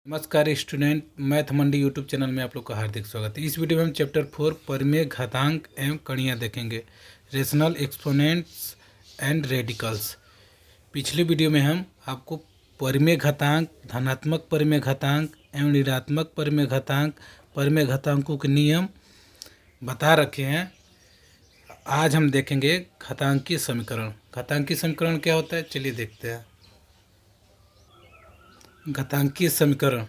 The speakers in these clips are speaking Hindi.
नमस्कार स्टूडेंट, मैथ मंडी यूट्यूब चैनल में आप लोग का हार्दिक स्वागत है। इस वीडियो में हम चैप्टर 4 परिमेय घातांक एवं कणियाँ देखेंगे, रेशनल एक्सपोनेंट्स एंड रेडिकल्स। पिछले वीडियो में हम आपको परिमेय घातांक, धनात्मक परिमेय घातांक एवं ऋणात्मक परिमेय घातांक, परिमेय घातांकों के नियम बता रखे हैं। आज हम देखेंगे घातांकीय समीकरण। घातांकीय समीकरण क्या होता है, चलिए देखते हैं। घातांकीय समीकरण,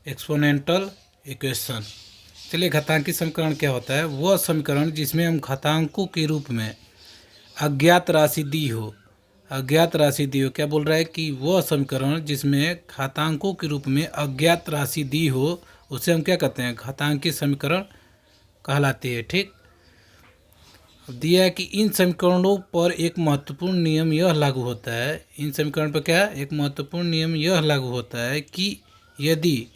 एक्सपोनेंटल इक्वेशन। चलिए, घातांकीय समीकरण क्या होता है? वह समीकरण जिसमें हम घातांकों के रूप में अज्ञात राशि दी हो। अज्ञात राशि दी हो, क्या बोल रहा है कि वह समीकरण जिसमें घातांकों के रूप में अज्ञात राशि दी हो, उसे हम क्या कहते हैं? घातांकीय समीकरण कहलाती है। ठीक, दिया है कि इन समीकरणों पर एक महत्वपूर्ण नियम यह लागू होता है। इन समीकरण पर क्या एक महत्वपूर्ण नियम यह लागू होता है कि यदि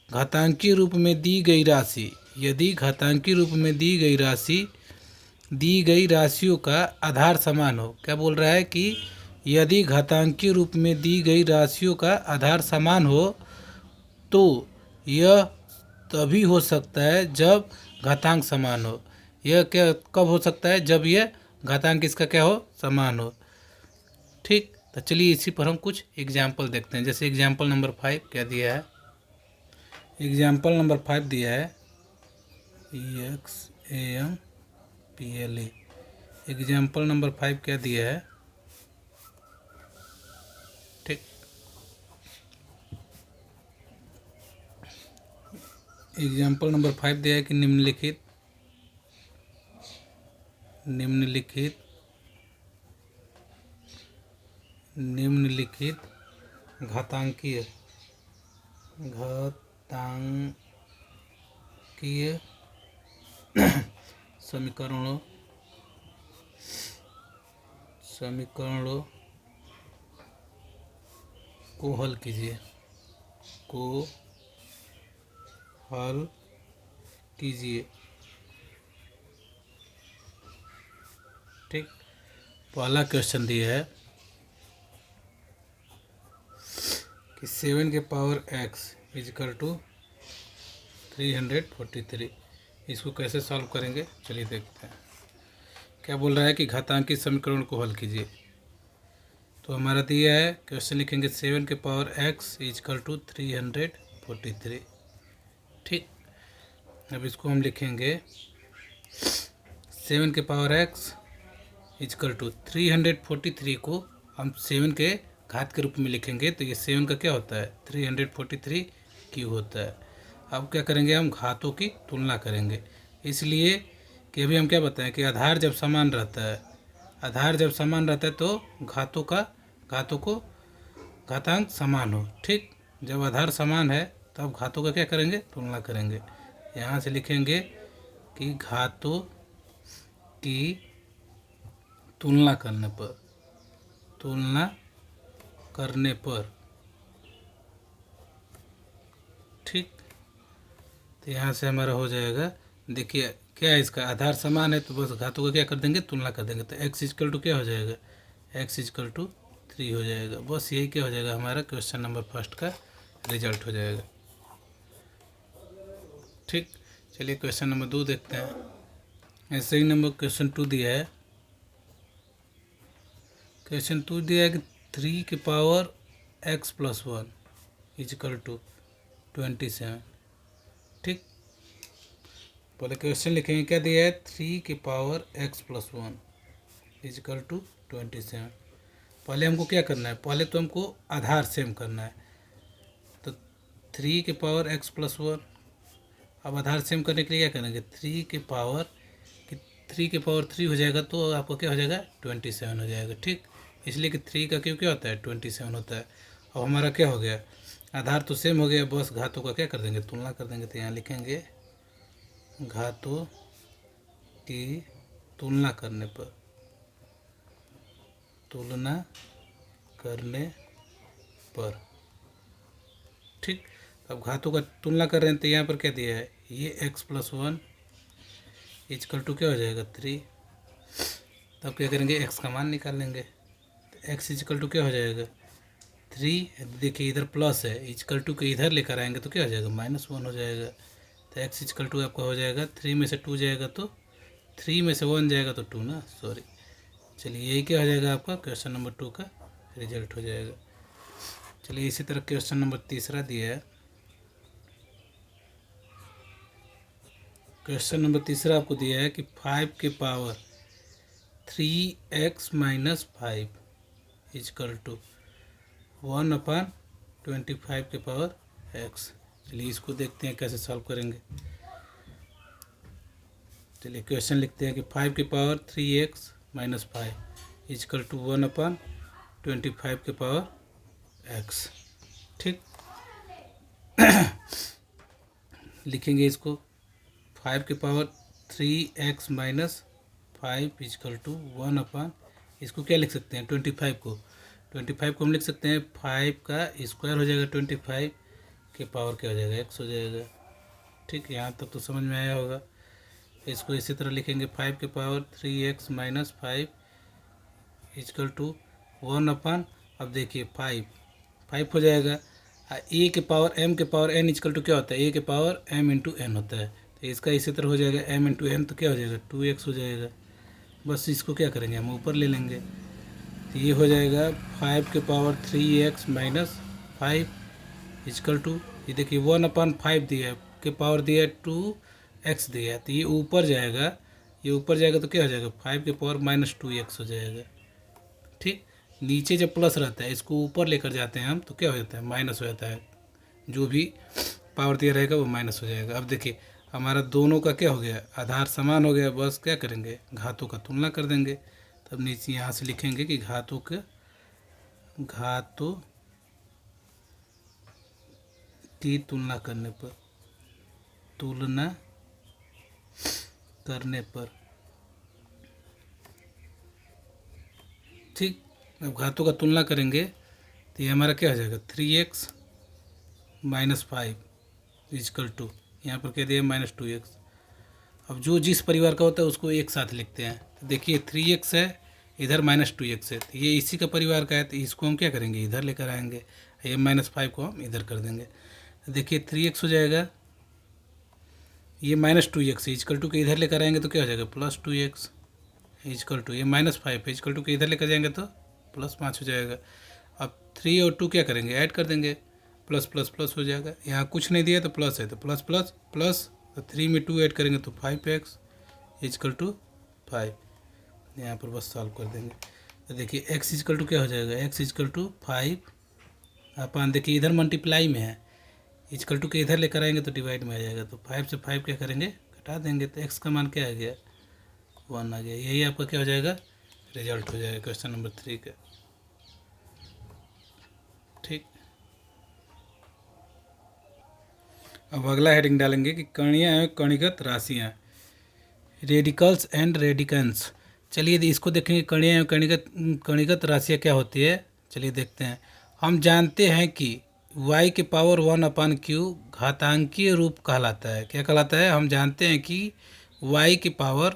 घातांकीय रूप में दी गई राशि, यदि घातांकीय रूप में दी गई राशियों का आधार समान हो। क्या बोल रहा है कि यदि घातांकीय रूप में दी गई राशियों का आधार समान हो तो यह तभी हो सकता है जब घातांक समान हो। यह क्या कब हो सकता है? जब यह घातांक इसका क्या हो, समान हो। ठीक, तो चलिए इसी पर हम कुछ एग्जाम्पल देखते हैं। जैसे एग्जाम्पल नंबर 5 क्या दिया है? एग्जाम्पल नंबर 5 दिया है EXAMPLA। एग्जाम्पल नंबर 5 क्या दिया है? ठीक, एग्जाम्पल नंबर 5 दिया है कि निम्नलिखित घातांकीय समीकरणों को हल कीजिए। ठीक, पहला क्वेश्चन दिया है कि 7 के पावर x इजकल टू 343। इसको कैसे सॉल्व करेंगे, चलिए देखते हैं। क्या बोल रहा है कि घातांकीय समीकरण को हल कीजिए। तो हमारा दिया है, क्वेश्चन लिखेंगे 7 के पावर x इजकल टू 343। ठीक, अब इसको हम लिखेंगे 7 के पावर x इजकल टू 343 को हम 7 के घात के रूप में लिखेंगे। तो ये 7 का क्या होता है? 343 क्यूब होता है। अब क्या करेंगे, हम घातों की तुलना करेंगे। इसलिए कि अभी हम क्या बताएं कि आधार जब समान रहता है तो घातांक समान हो। ठीक, जब आधार समान है तब घातों का क्या करेंगे, तुलना करेंगे। यहाँ से लिखेंगे कि घातों की तुलना करने पर ठीक, तो यहाँ से हमारा हो जाएगा। देखिए क्या है, इसका आधार समान है तो बस घातों का क्या कर देंगे, तुलना कर देंगे। तो x इजकल टू क्या हो जाएगा? x इजकल टू 3 हो जाएगा। बस यही क्या हो जाएगा, हमारा क्वेश्चन नंबर फर्स्ट का रिजल्ट हो जाएगा। ठीक, चलिए क्वेश्चन नंबर 2 देखते हैं। ऐसे ही नंबर क्वेश्चन 2 दिया है। क्वेश्चन 2 दिया है कि 3 के power x plus 1 is equal to 27। ठीक, पहले क्वेश्चन लिखेंगे क्या दिया है? 3 के power x plus 1 is equal to 27। पहले हमको क्या करना है? पहले तो हमको आधार सेम करना है। तो 3 के पावर x प्लस 1, अब आधार सेम करने के लिए क्या करेंगे? 3 के पावर 3 हो जाएगा तो आपको क्या हो जाएगा? 27 हो जाएगा। ठीक, इसलिए कि 3 का क्यों क्या होता है? 27 होता है। अब हमारा क्या हो गया? आधार तो सेम हो गया, बस घातों का क्या कर देंगे, तुलना कर देंगे। तो यहाँ लिखेंगे घातों की तुलना करने पर ठीक, अब घातों का तुलना कर रहे हैं तो यहाँ पर क्या दिया है? ये x प्लस 1 इजकल टू क्या हो जाएगा? 3। तब क्या करेंगे, x का मान निकाल लेंगे। तो x इजकल टू क्या हो जाएगा? 3, देखिए इधर प्लस है, इजकल टू के इधर लेकर आएंगे तो क्या हो जाएगा, -1 हो जाएगा। तो x इजकल टू आपका हो जाएगा 3 में से 2 जाएगा तो 3 में से 1 जाएगा तो 2 ना, सॉरी। चलिए यही क्या हो जाएगा आपका क्वेश्चन नंबर 2 का रिजल्ट हो जाएगा। चलिए इसी तरह क्वेश्चन नंबर तीसरा दिया है। क्वेश्चन नंबर तीसरा आपको दिया है कि 5 के पावर 3x - 5 इजकल टू 1/25 के पावर x। चलिए इसको देखते हैं कैसे सॉल्व करेंगे। चलिए क्वेश्चन लिखते हैं कि 5 की पावर 3x - 5 इजकल टू 1/25 के पावर x। ठीक, लिखेंगे इसको 5 की पावर 3x - 5 इजकल टू 1/, इसको क्या लिख सकते हैं 25 को, 25 को हम लिख सकते हैं 5 का स्क्वायर हो जाएगा, 25 के पावर क्या हो जाएगा x हो जाएगा। ठीक, यहाँ तक तो समझ में आया होगा। इसको इसी तरह लिखेंगे 5 के पावर 3x - 5 इजकल टू 1/, अब देखिए 5 हो जाएगा। ए के पावर m के पावर n इजकल टू क्या होता है, ए के पावर m इंटू n होता है। तो इसका इसी तरह हो जाएगा m इंटू n, तो क्या हो जाएगा 2x हो जाएगा। बस इसको क्या करेंगे हम ऊपर ले लेंगे, तो ये हो जाएगा 5 के पावर 3x - 5 इजकल टू, ये देखिए 1/5 दिया है, के पावर दिया है 2x दिया है, तो ये ऊपर जाएगा, ये ऊपर जाएगा तो क्या हो जाएगा 5 के पावर -2x हो जाएगा। ठीक, नीचे जब प्लस रहता है इसको ऊपर लेकर जाते हैं हम तो क्या हो जाता है माइनस हो जाता है, जो भी पावर दिया रहेगा वो माइनस हो जाएगा। अब देखिए हमारा दोनों का क्या हो गया, आधार समान हो गया, बस क्या करेंगे घातों का तुलना कर देंगे। तब नीचे यहाँ से लिखेंगे कि घातों की तुलना करने पर ठीक, अब घातों का तुलना करेंगे तो ये हमारा क्या हो जाएगा 3x - 5 इजकल टू, यहाँ पर कह दिया -2x। अब जो जिस परिवार का होता है उसको एक साथ लिखते हैं। तो देखिए 3x है, इधर -2x है, तो ये इसी का परिवार का है, तो इसको हम क्या करेंगे इधर लेकर आएंगे, ये -5 को हम इधर कर देंगे। तो देखिए 3x हो जाएगा, ये -2x इजकल टू के इधर लेकर आएंगे तो क्या हो जाएगा +2x इजकल टू, ये -5 इजकल टू के इधर लेकर जाएंगे तो +5 हो जाएगा। अब 3 और 2 क्या करेंगे ऐड कर देंगे, प्लस प्लस प्लस हो जाएगा, यहाँ कुछ नहीं दिया तो प्लस है तो प्लस प्लस प्लस, तो 3 में 2 ऐड करेंगे तो 5x इजकल टू 5, यहाँ पर बस सॉल्व कर देंगे। तो देखिए x इजकल टू क्या हो जाएगा, x इजकल टू 5 अपन, देखिए इधर मल्टीप्लाई में है, इजकल टू के इधर लेकर आएंगे तो डिवाइड में आ जाएगा, तो 5 से 5 क्या करेंगे घटा देंगे, तो x का मान क्या आ गया 1 आ गया। यही आपका क्या हो जाएगा रिजल्ट हो जाएगा क्वेश्चन नंबर 3 का। ठीक, अब अगला हेडिंग डालेंगे कि कणीय एवं कणिगत राशियाँ, रेडिकल्स एंड रेडिकन्स। चलिए इसको देखेंगे कणीय एवं कणिगत राशियाँ क्या होती है। चलिए देखते हैं। हम जानते हैं कि y के पावर 1/q घातांकीय रूप कहलाता है। क्या कहलाता है, हम जानते हैं कि y के पावर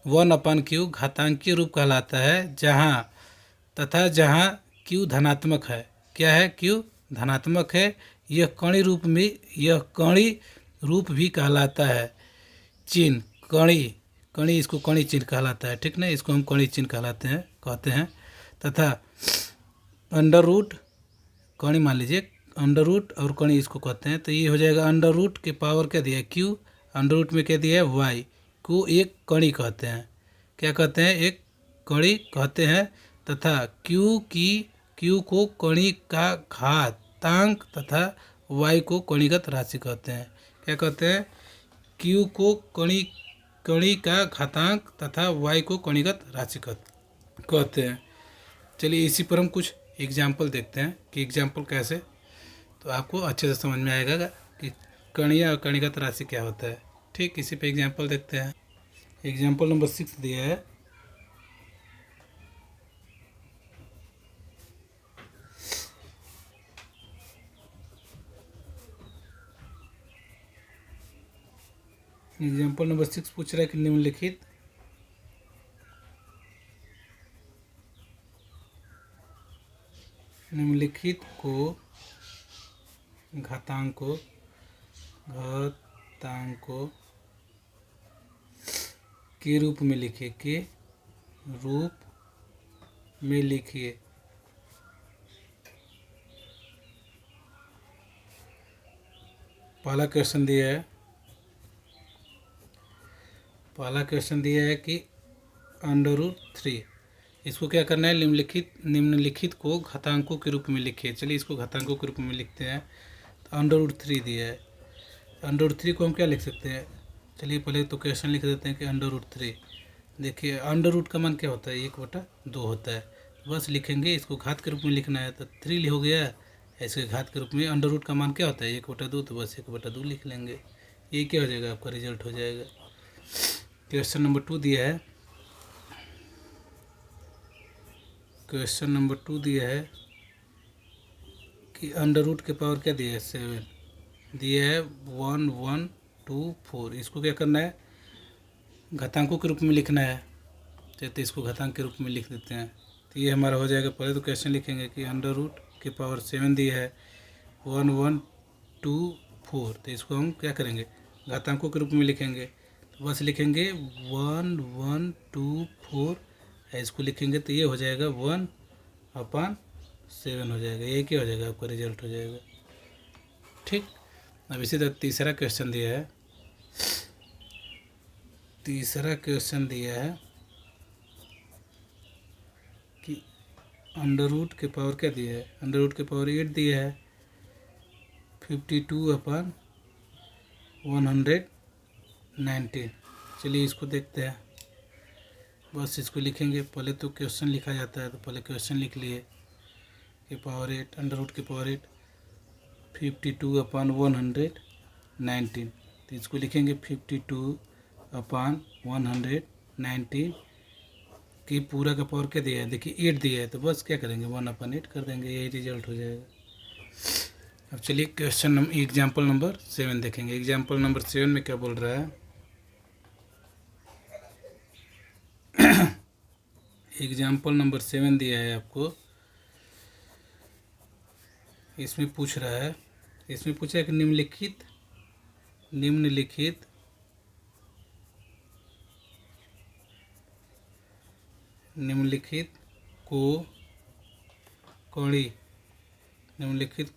1/q घातांकीय रूप कहलाता है, जहाँ q धनात्मक है। क्या है, q धनात्मक है। यह कणी रूप भी कहलाता है। चिन्ह कणी इसको कणी चिन्ह कहलाता है, ठीक ना, इसको हम कणी चिन्ह कहते हैं। तथा अंडर रूट कणी मान लीजिए, अंडर रूट और कणी इसको कहते हैं। तो ये हो जाएगा अंडर रूट के पावर क्या दिया है q, अंडर रूट में क्या दिया है y को एक कणी कहते हैं। क्या कहते हैं, एक कणी कहते हैं। तथा q को कणी का घातांक तथा y को कणिगत राशि कहते हैं। क्या कहते हैं, q को कणी का घातांक तथा y को कणिगत राशि कहते हैं। चलिए इसी पर हम कुछ एग्जाम्पल देखते हैं कि एग्जाम्पल कैसे, तो आपको अच्छे से समझ में आएगा कि कणीय और कणिगत राशि क्या होता है। ठीक, इसी पे एग्जाम्पल देखते हैं। एग्जाम्पल नंबर 6 दिया है। एग्जाम्पल नंबर 6 पूछ रहा है कि निम्नलिखित को घातांकों के रूप में लिखिए। पहला क्वेश्चन दिया है कि √3, इसको क्या करना है, निम्नलिखित को घातांकों के रूप में लिखिए। चलिए इसको घातांकों के रूप में लिखते हैं। तो √3 दिया है, √3 को हम क्या लिख सकते हैं, चलिए पहले तो क्वेश्चन लिख देते हैं कि √3। देखिए √ का मान क्या होता है, 1/2 होता है। बस लिखेंगे, इसको घात के रूप में लिखना है तो 3 हो गया, इसके घात के रूप में √ का मान क्या होता है 1/2, तो बस 1/2 लिख लेंगे। ये क्या हो जाएगा, आपका रिजल्ट हो जाएगा। क्वेश्चन नंबर 2 दिया है, कि √ के पावर क्या दिया है, 7 दिया है, 1 1 2 4। इसको क्या करना है, घातांकों के रूप में लिखना है। तो इसको घातांक के रूप में लिख देते हैं, तो ये हमारा हो जाएगा। पहले तो क्वेश्चन लिखेंगे कि √ के पावर 7 दिया है, 1 1 2 4। तो इसको हम क्या करेंगे, घातांकों के रूप में लिखेंगे। तो बस लिखेंगे 1 1 2 4, इसको लिखेंगे तो ये हो जाएगा 1/7 हो जाएगा। ये क्या हो जाएगा, आपका रिजल्ट हो जाएगा। ठीक, अब इसी तरह तीसरा क्वेश्चन दिया है, कि √ के पावर क्या दिया है, √ के पावर 8 दिया है, 52/119। चलिए इसको देखते हैं। बस इसको लिखेंगे, पहले तो क्वेश्चन लिखा जाता है, तो पहले क्वेश्चन लिख लिए कि पावर 8, √ के पावर 8 52/119। तो इसको लिखेंगे 52/119 कि पूरा का पावर क्या दिया है, देखिए 8 दिया है, तो बस क्या करेंगे 1/8 कर देंगे, यही रिजल्ट हो जाएगा। अब चलिए एग्जाम्पल नंबर 7 देखेंगे। एग्जाम्पल नंबर 7 में क्या बोल रहा है, एग्जाम्पल नंबर 7 दिया है आपको। इसमें पूछ रहा है कि निम्नलिखित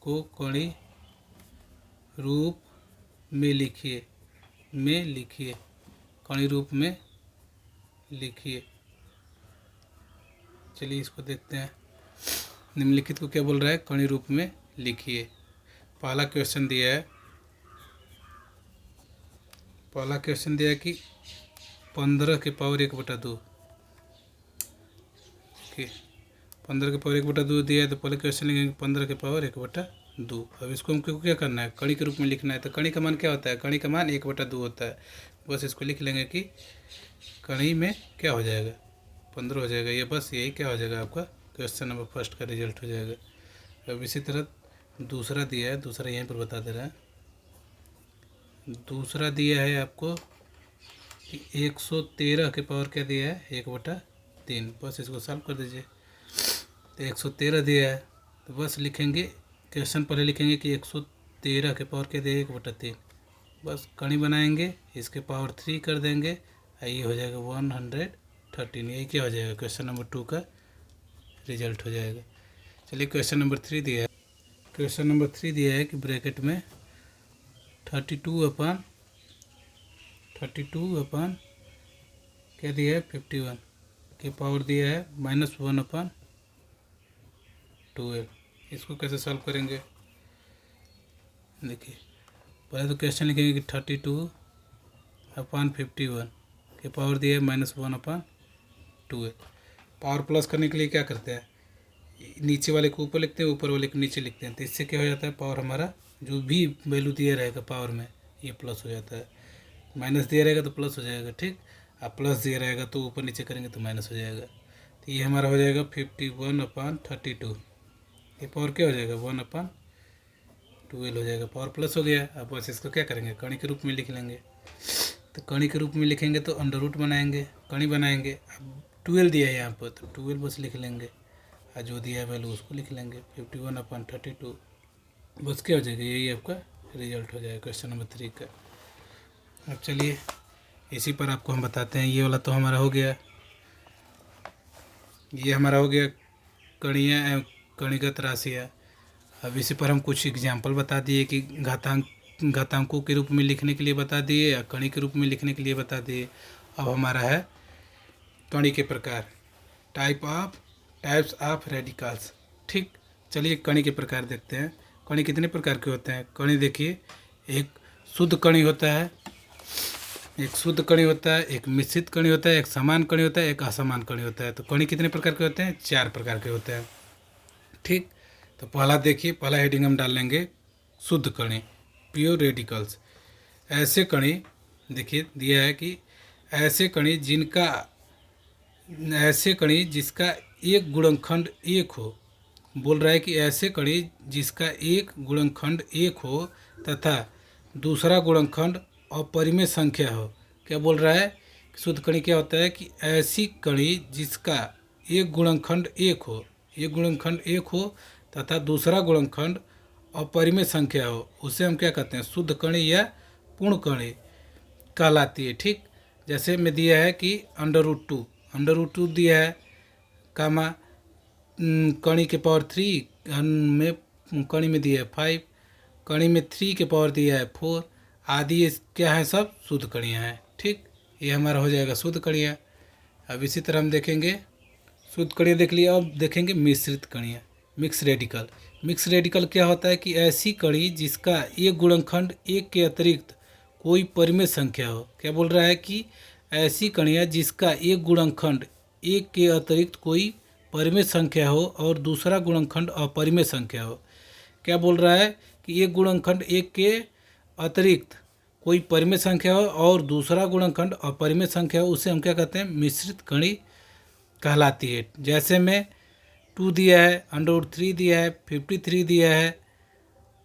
को कणी रूप में लिखिए। कणी रूप में लिखिए। चलिए इसको देखते हैं, निम्नलिखित को क्या बोल रहा है, कणी रूप में लिखिए। पहला क्वेश्चन दिया है कि 15 के पावर 1/2। 15 के पावर 1/2 दिया है, तो पहले क्वेश्चन लिखेंगे 15 के पावर 1/2। अब इसको हमको क्या करना है, कणी के रूप में लिखना है। तो कणी का मान क्या होता है, कणी का मान 1/2 होता है। बस इसको लिख लेंगे कि कणी में क्या हो जाएगा, 15 हो जाएगा। ये बस यही क्या हो जाएगा, आपका क्वेश्चन नंबर फर्स्ट का रिजल्ट हो जाएगा। अब इसी तरह दूसरा दिया है, दूसरा यहीं पर बता दे रहा है। दूसरा दिया है आपको कि 113 के पावर क्या दिया है, 1/3। बस इसको सॉल्व कर दीजिए। तो 113 दिया है, तो बस लिखेंगे, क्वेश्चन पहले लिखेंगे कि 113 के पावर क्या दिया है, 1/3। बस कणी बनाएंगे, इसके पावर 3 कर देंगे, ये हो जाएगा 113। यही क्या हो जाएगा, क्वेश्चन नंबर 2 का रिजल्ट हो जाएगा। चलिए क्वेश्चन नंबर 3 दिया है। क्वेश्चन नंबर 3 दिया है कि ब्रैकेट में 32 क्या दिया है, 51 के पावर दिया है -1/12। इसको कैसे सॉल्व करेंगे, देखिए पहले तो क्वेश्चन लिखेंगे कि 32/51 के पावर दिया है -1/12। पावर प्लस करने के लिए क्या करते हैं, नीचे वाले को ऊपर लिखते हैं, ऊपर वाले को नीचे लिखते हैं। तो इससे क्या हो जाता है, पावर हमारा जो भी वैल्यू दिया रहेगा पावर में, ये प्लस हो जाता है। माइनस दिया रहेगा तो प्लस हो जाएगा, ठीक। अब प्लस दिया रहेगा तो ऊपर नीचे करेंगे तो माइनस हो जाएगा। तो ये हमारा हो जाएगा 51/32। ये पावर क्या हो जाएगा, 1/12 हो जाएगा। पावर प्लस हो गया। अब बस इसको क्या करेंगे, कणी के रूप में लिख लेंगे। तो कणी के रूप में लिखेंगे तो √ बनाएंगे, कणी बनाएंगे। अब 12 दिया है यहाँ पर, तो 12 बस लिख लेंगे। और जो दिया है वैल्यू उसको लिख लेंगे 51/32। बस क्या हो जाएगा, यही आपका रिजल्ट हो जाएगा क्वेश्चन नंबर 3 का। अब चलिए इसी पर आपको हम बताते हैं। ये वाला तो हमारा हो गया, ये हमारा हो गया कणियाँ एवं कणिगत राशियाँ। अब इसी पर हम कुछ एग्जाम्पल बता दिए कि घातांकों के रूप में लिखने के लिए बता दिए या कणी के रूप में लिखने के लिए बता दिए। अब हमारा है कणी के प्रकार, टाइप्स ऑफ रेडिकल्स। ठीक, चलिए कणी के प्रकार देखते हैं। कणी कितने प्रकार के होते हैं? कणी देखिए, एक शुद्ध कणी होता है, एक मिश्रित कणी होता है, एक समान कणी होता है, एक असमान कणी होता है। तो कणी कितने प्रकार के होते हैं? 4 प्रकार के होते हैं। ठीक, तो पहला देखिए, पहला हेडिंग हम डाल लेंगे शुद्ध कणी, प्योर रेडिकल्स। ऐसे कणी देखिए दिया है कि ऐसे कणी जिसका एक गुणनखंड 1 हो। बोल रहा है कि ऐसे कणी जिसका एक गुणनखंड 1 हो तथा दूसरा गुणनखंड अपरिमेय संख्या हो। क्या बोल रहा है? शुद्ध कणी क्या होता है कि ऐसी कणी जिसका एक गुणनखंड 1 हो तथा दूसरा गुणनखंड अपरिमेय संख्या हो, उसे हम क्या कहते हैं? शुद्ध कणी या पूर्ण कणी कहलाती है। ठीक, जैसे में दिया है कि √2 दिया है, कामा कणी के पावर 3 में, कणी में दिया है 5, कणी में 3 के पावर दिया है 4 आदि। ये क्या है? सब शुद्ध कणियाँ हैं। ठीक, ये हमारा हो जाएगा शुद्ध कणियाँ। अब इसी तरह हम देखेंगे शुद्ध कणियाँ देख लिया, अब देखेंगे मिश्रित कणियाँ, मिक्स रेडिकल क्या होता है कि ऐसी कणी जिसका एक गुणनखंड 1 के अतिरिक्त कोई परिमेय संख्या हो। क्या बोल रहा है कि ऐसी कणियाँ जिसका एक गुणनखंड 1 के अतिरिक्त कोई परिमेय संख्या हो और दूसरा गुणनखंड अपरिमेय संख्या हो। क्या बोल रहा है कि एक गुणनखंड 1 के अतिरिक्त कोई परिमेय संख्या हो और दूसरा गुणनखंड अपरिमेय संख्या हो, उसे हम क्या कहते हैं? मिश्रित कणी कहलाती है। जैसे में 2 दिया है, √3 दिया है, 53 दिया है,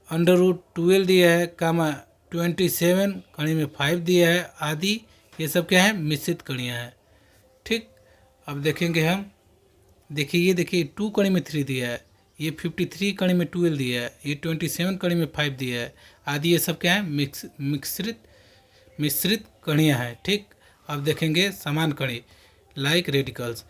√12 दिया है, कामा 27 कणी में 5 दिया है आदि। ये सब क्या है? मिश्रित कणियाँ हैं। ठीक, अब देखेंगे हम, देखिए 2 कणी में 3 दिया है, ये 53 कणी में 12 दिया है, ये 27 कणी में 5 दिया है आदि। ये सब क्या है? मिश्रित कणियाँ हैं। ठीक, अब देखेंगे समान कणी, लाइक रेडिकल्स।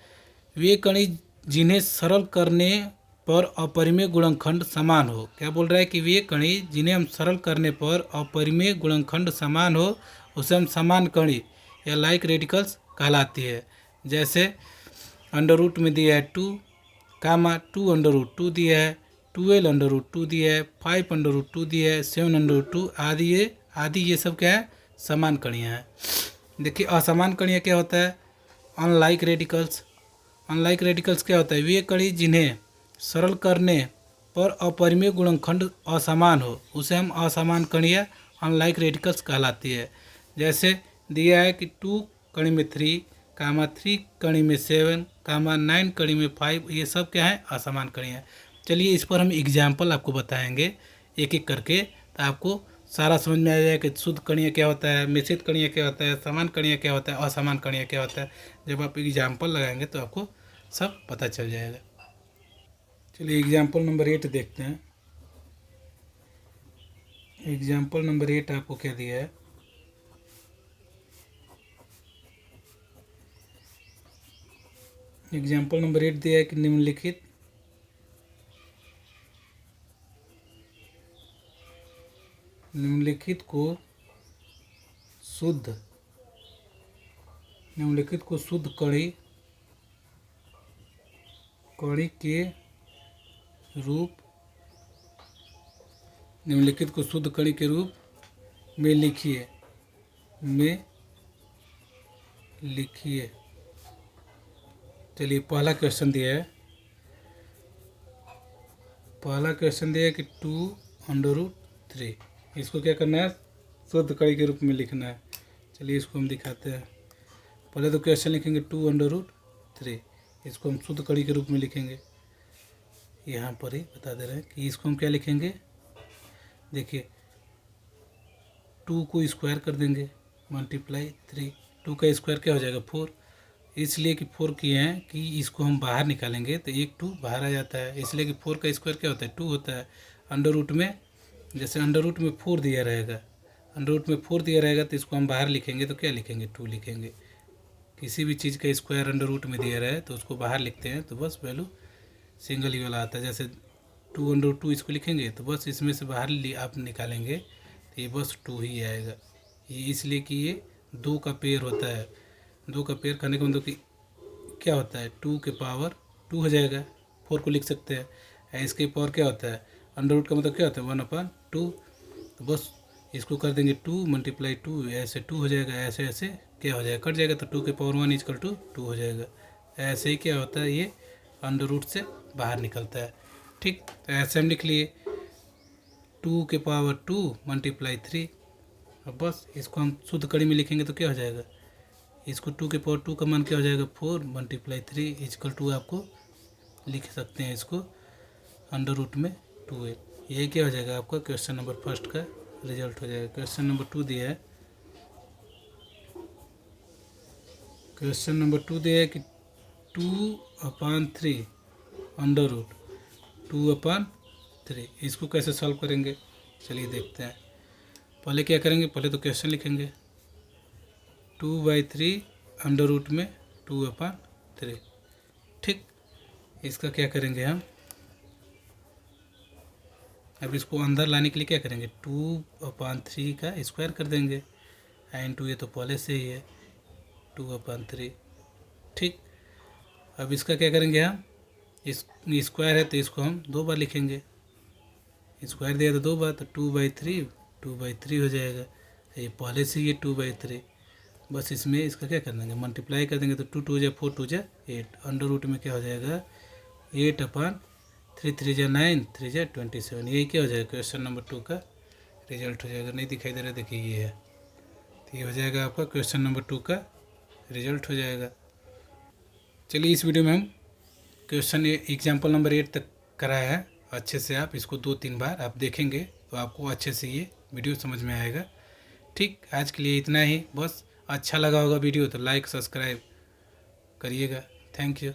वे कणी जिन्हें सरल करने पर अपरिमेय गुणनखंड समान हो। क्या बोल रहा है कि वे कणी जिन्हें हम सरल करने पर अपरिमेय गुणनखंड समान हो, उसे हम समान कणी या लाइक रेडिकल्स कहलाती है। जैसे √ में दिया है 2, कामा 2 √2 दिया है, 12 √2 दिया है, 5 √2 दिया है, 7 √2 आदि। ये सब क्या है? समान कणियाँ हैं। देखिए असमान कणियाँ क्या होता है? अनलाइक रेडिकल्स क्या होता है? वे कणी जिन्हें सरल करने पर अपरिमेय गुणनखंड असमान हो, उसे हम असमान कणियाँ अनलाइक रेडिकल्स कहलाती है। जैसे दिया है कि 2 कणी में 3, कामा 3 कणी में 7, कामा 9 कणी में 5। ये सब क्या है? असमान कणियाँ। चलिए इस पर हम एग्जाम्पल आपको बताएंगे एक एक करके, तो आपको सारा समझ में आ जाएगा कि शुद्ध कणियाँ क्या होता है, मिश्रित कणियाँ क्या होता है, समान कणियाँ क्या होता है, असमान कणियाँ क्या होता है। जब आप एग्जाम्पल लगाएंगे तो आपको सब पता चल जाएगा। चलिए एग्जाम्पल नंबर 8 देखते हैं। एग्जाम्पल नंबर 8 आपको क्या दिया है? एग्जाम्पल नंबर 8 दिया है कि निम्नलिखित को शुद्ध कणी के रूप में लिखिए। चलिए पहला क्वेश्चन दिया है कि 2 √3, इसको क्या करना है? शुद्ध कणी के रूप में लिखना है। चलिए इसको हम दिखाते हैं। पहले तो क्वेश्चन लिखेंगे 2 √3, इसको हम शुद्ध कणी के रूप में लिखेंगे। यहाँ पर ही बता दे रहे हैं कि इसको हम क्या लिखेंगे। देखिए 2 को स्क्वायर कर देंगे, मल्टीप्लाई 3, 2 का स्क्वायर क्या हो जाएगा? 4, इसलिए कि 4 किए हैं कि इसको हम बाहर निकालेंगे तो 1 2 बाहर आ जाता है, इसलिए कि 4 का स्क्वायर क्या होता है 2 होता है। अंडर रूट में जैसे अंडर रूट में 4 दिया रहेगा, अंडर रूट में 4 दिया रहेगा तो इसको हम बाहर लिखेंगे तो क्या लिखेंगे 2 लिखेंगे। किसी भी चीज़ का स्क्वायर अंडर रूट में दिया रहे तो उसको बाहर लिखते हैं तो बस वैल्यू सिंगल ही वाला आता है। जैसे 2 अंडर रूट 2 इसको लिखेंगे तो बस इसमें से बाहर आप निकालेंगे तो ये बस 2 ही आएगा। ये इसलिए कि ये 2 का पेयर होता है, 2 का पेयर करने का मतलब कि क्या होता है 2 के पावर 2 हो जाएगा, 4 को लिख सकते हैं। इसके पावर क्या होता है अंडर रूट का मतलब क्या होता है 1/2, तो बस इसको कर देंगे 2 × 2, ऐसे 2 हो जाएगा, ऐसे ऐसे क्या हो जाएगा कट जाएगा तो 2 के पावर 1 = 2 हो जाएगा। ऐसे ही क्या होता है ये अंडर रूट से बाहर निकलता है। ठीक, तो ऐसे हम लिख लिए 2 के पावर 2 × 3। अब बस इसको हम शुद्ध कड़ी में लिखेंगे तो क्या हो जाएगा, इसको 2 के पावर 2 का मान क्या हो जाएगा 4 × 3 = आपको लिख सकते हैं इसको अंडर रूट में 2a। यही क्या हो जाएगा आपका क्वेश्चन नंबर फर्स्ट का रिजल्ट हो जाएगा। क्वेश्चन नंबर 2 दिया है, क्वेश्चन नंबर 2 दिया है कि 2/3 अंडर रूट 2/3, इसको कैसे सॉल्व करेंगे चलिए देखते हैं। पहले क्या करेंगे, पहले तो क्वेश्चन लिखेंगे 2/3 अंडर रूट में 2/3। ठीक, इसका क्या करेंगे हम, अब इसको अंदर लाने के लिए क्या करेंगे 2/3 का स्क्वायर कर देंगे, इंटू ये तो पहले से ही है 2/3। ठीक, अब इसका क्या करेंगे हम, इस स्क्वायर है तो इसको हम 2 बार लिखेंगे, स्क्वायर दिया तो 2 बार तो 2/3 हो जाएगा। ये पहले से ये 2/3, बस इसमें इसका क्या कर देंगे मल्टीप्लाई कर देंगे तो 2 2 × 4 2 × 8, अंडर रूट में क्या हो जाएगा 8/3 3 × 9 3 × 27। यही क्या हो जाएगा क्वेश्चन नंबर 2 का रिजल्ट हो जाएगा। नहीं दिखाई दे रहा, देखिए ये है, तो ये हो जाएगा आपका क्वेश्चन नंबर 2 का रिजल्ट हो जाएगा। चलिए इस वीडियो में हम क्वेश्चन एग्जाम्पल नंबर 8 तक कराया है, अच्छे से आप इसको 2-3 बार आप देखेंगे तो आपको अच्छे से ये वीडियो समझ में आएगा। ठीक, आज के लिए इतना ही, बस अच्छा लगा होगा वीडियो तो लाइक सब्सक्राइब करिएगा। Thank you.